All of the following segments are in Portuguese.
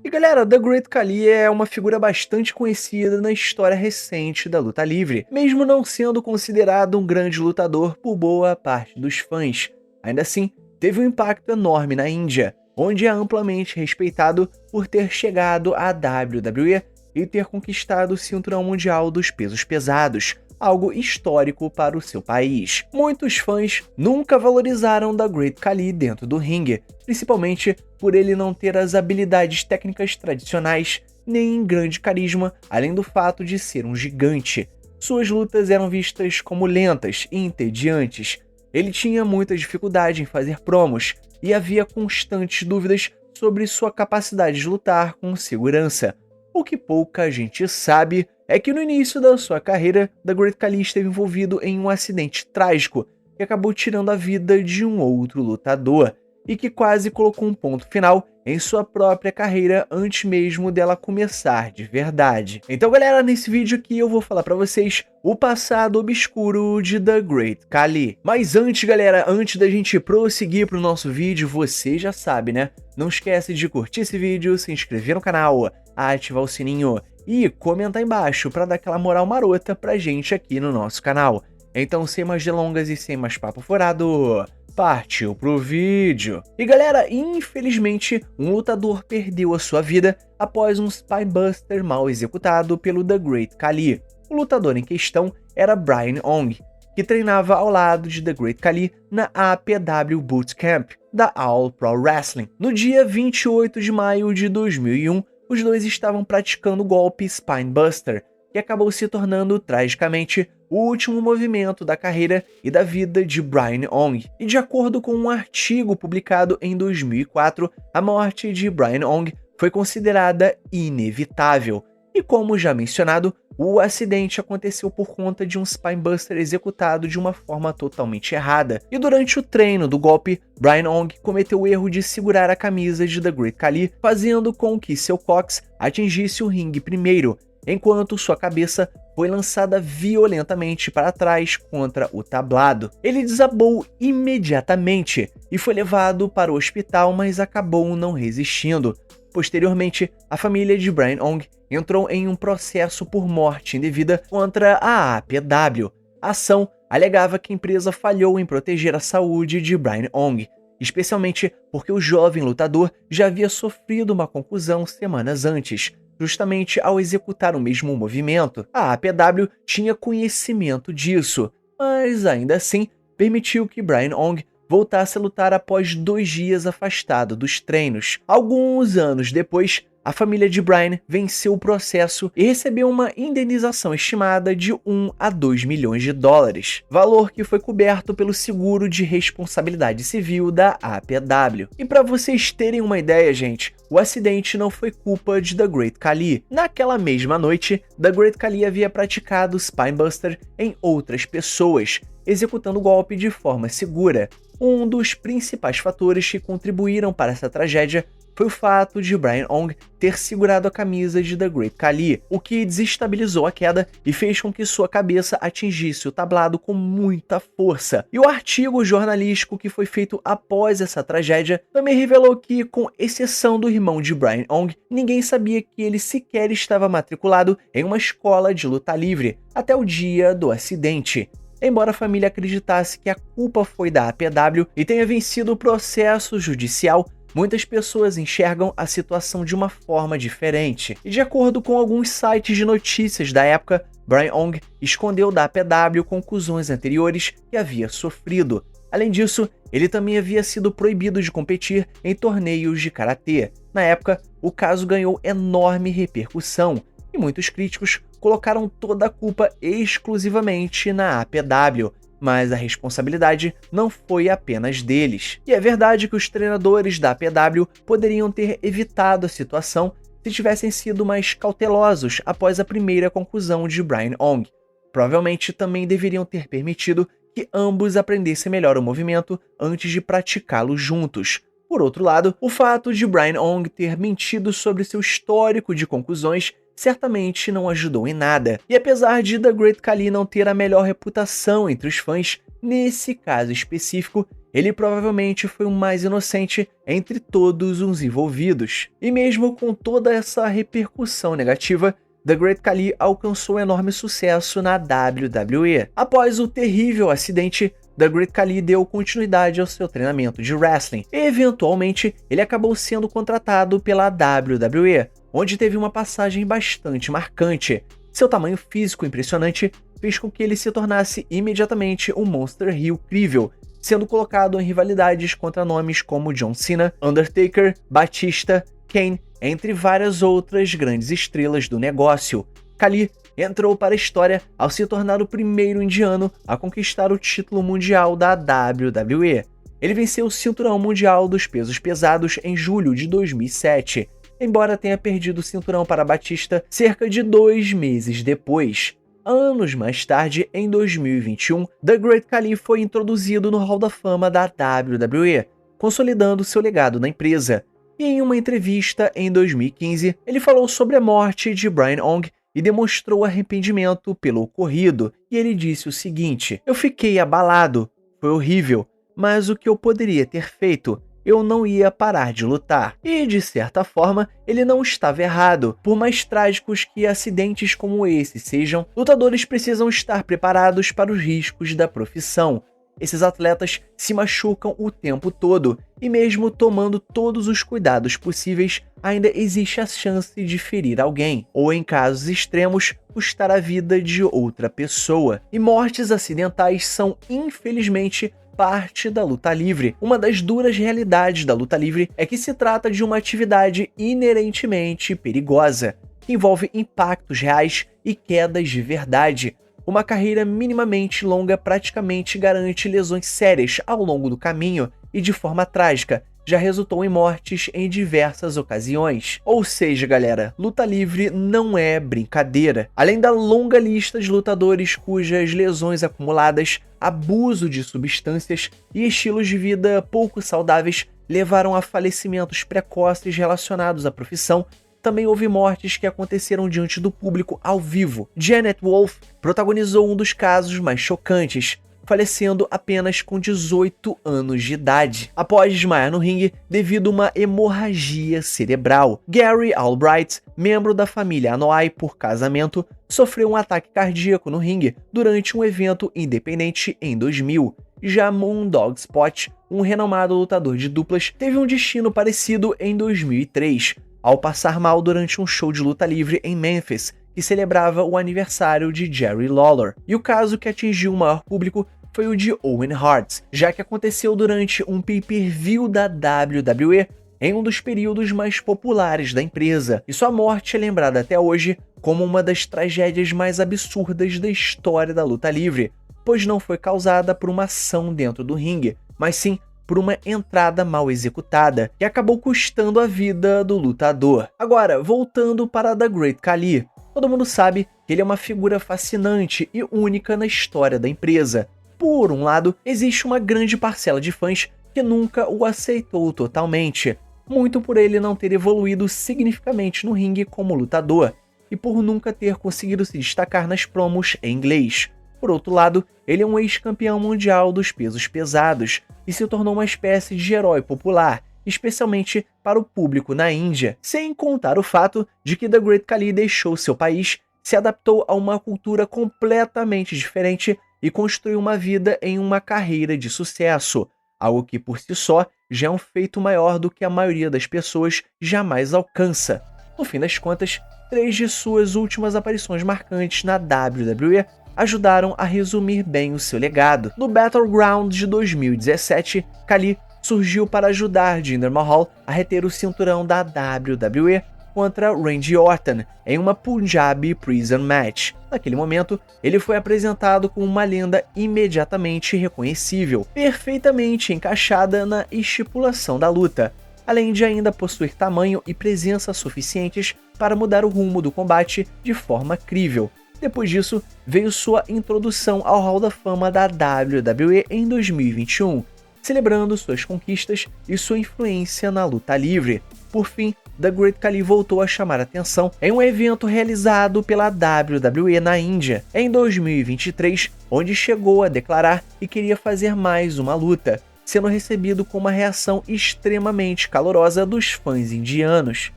E galera, The Great Khali é uma figura bastante conhecida na história recente da luta livre, mesmo não sendo considerado um grande lutador por boa parte dos fãs. Ainda assim, teve um impacto enorme na Índia, onde é amplamente respeitado por ter chegado à WWE e ter conquistado o cinturão mundial dos pesos pesados, algo histórico para o seu país. Muitos fãs nunca valorizaram The Great Khali dentro do ringue, principalmente por ele não ter as habilidades técnicas tradicionais, nem grande carisma, além do fato de ser um gigante. Suas lutas eram vistas como lentas e entediantes. Ele tinha muita dificuldade em fazer promos, e havia constantes dúvidas sobre sua capacidade de lutar com segurança. O que pouca gente sabe é que no início da sua carreira, The Great Khali esteve envolvido em um acidente trágico que acabou tirando a vida de um outro lutador e que quase colocou um ponto final em sua própria carreira antes mesmo dela começar de verdade. Então galera, nesse vídeo aqui eu vou falar pra vocês o passado obscuro de The Great Khali. Mas antes galera, antes da gente prosseguir pro nosso vídeo, você já sabe né? Não esquece de curtir esse vídeo, se inscrever no canal, ativar o sininho e comentar embaixo para dar aquela moral marota pra gente aqui no nosso canal. Então sem mais delongas e sem mais papo furado, partiu pro vídeo. E galera, infelizmente, um lutador perdeu a sua vida após um Spinebuster mal executado pelo The Great Khali. O lutador em questão era Brian Ong, que treinava ao lado de The Great Khali na APW Bootcamp da All Pro Wrestling. No dia 28 de maio de 2001, os dois estavam praticando o golpe Spinebuster, que acabou se tornando, tragicamente, o último movimento da carreira e da vida de Brian Ong. E de acordo com um artigo publicado em 2004, a morte de Brian Ong foi considerada inevitável. E como já mencionado, o acidente aconteceu por conta de um Spinebuster executado de uma forma totalmente errada. E durante o treino do golpe, Brian Ong cometeu o erro de segurar a camisa de The Great Khali, fazendo com que seu cóccix atingisse o ringue primeiro, enquanto sua cabeça foi lançada violentamente para trás contra o tablado. Ele desabou imediatamente e foi levado para o hospital, mas acabou não resistindo. Posteriormente, a família de Brian Ong entrou em um processo por morte indevida contra a APW. A ação alegava que a empresa falhou em proteger a saúde de Brian Ong, especialmente porque o jovem lutador já havia sofrido uma concussão semanas antes, justamente ao executar o mesmo movimento. A APW tinha conhecimento disso, mas ainda assim permitiu que Brian Ong voltasse a lutar após 2 dias afastado dos treinos. Alguns anos depois, a família de Brian venceu o processo e recebeu uma indenização estimada de 1 a 2 milhões de dólares, valor que foi coberto pelo seguro de responsabilidade civil da APW. E para vocês terem uma ideia, gente, o acidente não foi culpa de The Great Khali. Naquela mesma noite, The Great Khali havia praticado Spinebuster em outras pessoas, executando o golpe de forma segura. Um dos principais fatores que contribuíram para essa tragédia foi o fato de Brian Ong ter segurado a camisa de The Great Khali, o que desestabilizou a queda e fez com que sua cabeça atingisse o tablado com muita força. E o artigo jornalístico que foi feito após essa tragédia também revelou que, com exceção do irmão de Brian Ong, ninguém sabia que ele sequer estava matriculado em uma escola de luta livre até o dia do acidente. Embora a família acreditasse que a culpa foi da APW e tenha vencido o processo judicial, muitas pessoas enxergam a situação de uma forma diferente. E de acordo com alguns sites de notícias da época, Brian Ong escondeu da APW contusões anteriores que havia sofrido. Além disso, ele também havia sido proibido de competir em torneios de karatê. Na época, o caso ganhou enorme repercussão e muitos críticos colocaram toda a culpa exclusivamente na APW, mas a responsabilidade não foi apenas deles. E é verdade que os treinadores da APW poderiam ter evitado a situação se tivessem sido mais cautelosos após a primeira concussão de Brian Ong. Provavelmente também deveriam ter permitido que ambos aprendessem melhor o movimento antes de praticá-lo juntos. Por outro lado, o fato de Brian Ong ter mentido sobre seu histórico de concussões certamente não ajudou em nada. E apesar de The Great Khali não ter a melhor reputação entre os fãs, nesse caso específico, ele provavelmente foi o mais inocente entre todos os envolvidos. E mesmo com toda essa repercussão negativa, The Great Khali alcançou enorme sucesso na WWE. Após o terrível acidente, The Great Khali deu continuidade ao seu treinamento de wrestling e, eventualmente, ele acabou sendo contratado pela WWE, onde teve uma passagem bastante marcante. Seu tamanho físico impressionante fez com que ele se tornasse imediatamente um Monster Heel crível, sendo colocado em rivalidades contra nomes como John Cena, Undertaker, Batista, Kane, entre várias outras grandes estrelas do negócio. Khali entrou para a história ao se tornar o primeiro indiano a conquistar o título mundial da WWE. Ele venceu o cinturão mundial dos pesos pesados em julho de 2007, embora tenha perdido o cinturão para Batista cerca de 2 meses depois. Anos mais tarde, em 2021, The Great Khali foi introduzido no Hall da Fama da WWE, consolidando seu legado na empresa. E em uma entrevista em 2015, ele falou sobre a morte de Brian Ong e demonstrou arrependimento pelo ocorrido, e ele disse o seguinte: "Eu fiquei abalado, foi horrível, mas o que eu poderia ter feito? Eu não ia parar de lutar." E, de certa forma, ele não estava errado. Por mais trágicos que acidentes como esse sejam, lutadores precisam estar preparados para os riscos da profissão. Esses atletas se machucam o tempo todo, e mesmo tomando todos os cuidados possíveis, ainda existe a chance de ferir alguém, ou em casos extremos, custar a vida de outra pessoa. E mortes acidentais são, infelizmente, parte da luta livre. Uma das duras realidades da luta livre é que se trata de uma atividade inerentemente perigosa, que envolve impactos reais e quedas de verdade. Uma carreira minimamente longa praticamente garante lesões sérias ao longo do caminho e, de forma trágica, já resultou em mortes em diversas ocasiões. Ou seja, galera, luta livre não é brincadeira. Além da longa lista de lutadores cujas lesões acumuladas, abuso de substâncias e estilos de vida pouco saudáveis levaram a falecimentos precoces relacionados à profissão, também houve mortes que aconteceram diante do público ao vivo. Janet Wolf protagonizou um dos casos mais chocantes, falecendo apenas com 18 anos de idade, após desmaiar no ringue devido a uma hemorragia cerebral. Gary Albright, membro da família Anoa'i por casamento, sofreu um ataque cardíaco no ringue durante um evento independente em 2000. Já Moondog Spot, um renomado lutador de duplas, teve um destino parecido em 2003, ao passar mal durante um show de luta livre em Memphis, que celebrava o aniversário de Jerry Lawler. E o caso que atingiu o maior público foi o de Owen Hart, já que aconteceu durante um pay-per-view da WWE em um dos períodos mais populares da empresa, e sua morte é lembrada até hoje como uma das tragédias mais absurdas da história da luta livre, pois não foi causada por uma ação dentro do ringue, mas sim por uma entrada mal executada, que acabou custando a vida do lutador. Agora, voltando para The Great Khali, todo mundo sabe que ele é uma figura fascinante e única na história da empresa. Por um lado, existe uma grande parcela de fãs que nunca o aceitou totalmente, muito por ele não ter evoluído significativamente no ringue como lutador, e por nunca ter conseguido se destacar nas promos em inglês. Por outro lado, ele é um ex-campeão mundial dos pesos pesados e se tornou uma espécie de herói popular, especialmente para o público na Índia, sem contar o fato de que The Great Khali deixou seu país, se adaptou a uma cultura completamente diferente e construiu uma vida em uma carreira de sucesso, algo que por si só já é um feito maior do que a maioria das pessoas jamais alcança. No fim das contas, 3 de suas últimas aparições marcantes na WWE ajudaram a resumir bem o seu legado. No Battleground de 2017, Khali surgiu para ajudar Jinder Mahal a reter o cinturão da WWE contra Randy Orton em uma Punjabi Prison Match. Naquele momento, ele foi apresentado como uma lenda imediatamente reconhecível, perfeitamente encaixada na estipulação da luta, além de ainda possuir tamanho e presença suficientes para mudar o rumo do combate de forma crível. Depois disso, veio sua introdução ao Hall da Fama da WWE em 2021, celebrando suas conquistas e sua influência na luta livre. Por fim, The Great Khali voltou a chamar atenção em um evento realizado pela WWE na Índia, em 2023, onde chegou a declarar que queria fazer mais uma luta, sendo recebido com uma reação extremamente calorosa dos fãs indianos.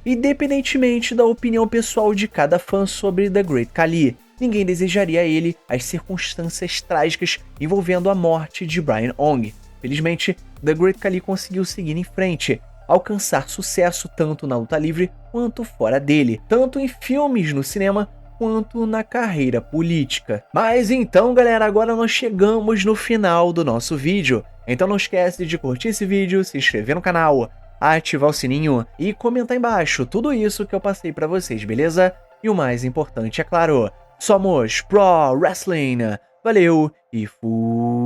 Independentemente da opinião pessoal de cada fã sobre The Great Khali, ninguém desejaria a ele as circunstâncias trágicas envolvendo a morte de Brian Ong. Felizmente, The Great Khali conseguiu seguir em frente, alcançar sucesso tanto na luta livre quanto fora dele, tanto em filmes no cinema quanto na carreira política. Mas então, galera, agora nós chegamos no final do nosso vídeo. Então não esquece de curtir esse vídeo, se inscrever no canal, ativar o sininho e comentar embaixo tudo isso que eu passei pra vocês, beleza? E o mais importante, é claro, somos Pro Wrestling. Valeu e fui!